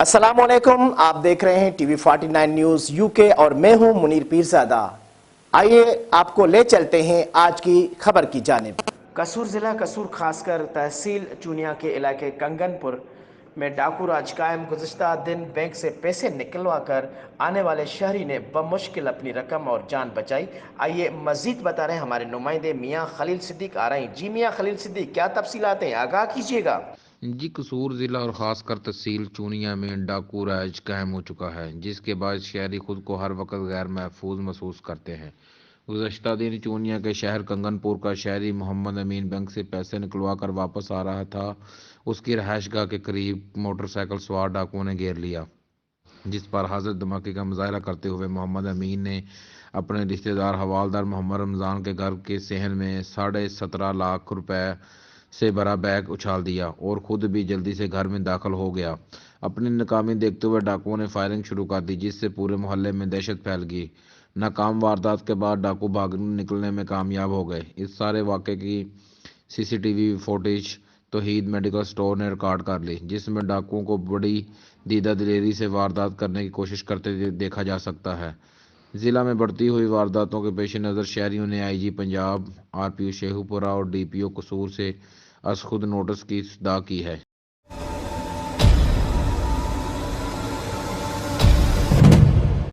अस्सलाम वालेकुम। आप देख रहे हैं टीवी 49 न्यूज यूके और मैं हूं मुनीर पीरजादा। आइए आपको ले चलते हैं आज की खबर की जानिब। कसूर जिला कसूर खासकर तहसील चूनिया के इलाके कंगनपुर में डाकू राज कायम। गुज़िश्ता दिन बैंक से पैसे निकलवा कर आने वाले शहरी ने बमुश्किल अपनी रकम और जान बचाई। आइए मजीद बता रहे हैं हमारे नुमाइंदे मियाँ खलील सिद्दीक आ रहे हैं। जी मियाँ खलील सिद्दीक, क्या तफसीलात हैं, आगाह कीजिएगा। जी, कसूर ज़िला और ख़ासकर तहसील चूनिया में डाकू राज कायम हो चुका है, जिसके बाद शहरी खुद को हर वक्त गैर महफूज महसूस करते हैं। गुज़श्ता दिन चूनिया के शहर कंगनपुर का शहरी मोहम्मद अमीन बैंक से पैसे निकलवा कर वापस आ रहा था। उसकी रहायशगाह के करीब मोटरसाइकिल सवार डाकुओं ने घेर लिया, जिस पर हाजिर धमाके का मुजाहरा करते हुए मोहम्मद अमीन ने अपने रिश्तेदार हवालदार मोहम्मद रमज़ान के घर के सहन में 17.5 लाख रुपए से भरा बैग उछाल दिया और खुद भी जल्दी से घर में दाखिल हो गया। अपनी नाकामी देखते हुए डाकुओं ने फायरिंग शुरू कर दी, जिससे पूरे मोहल्ले में दहशत फैल गई। नाकाम वारदात के बाद डाकू भागने निकलने में कामयाब हो गए। इस सारे वाक़े की सीसीटीवी फुटेज तौहीद मेडिकल स्टोर ने रिकॉर्ड कर ली, जिसमें डाकुओं को बड़ी दीदा दिलेरी से वारदात करने की कोशिश करते देखा जा सकता है। जिला में बढ़ती हुई वारदातों के पेश नज़र शहरियों ने आईजी पंजाब, आरपीओ शेखुपुरा और डीपीओ कसूर से अज खुद नोटिस की सदा की है।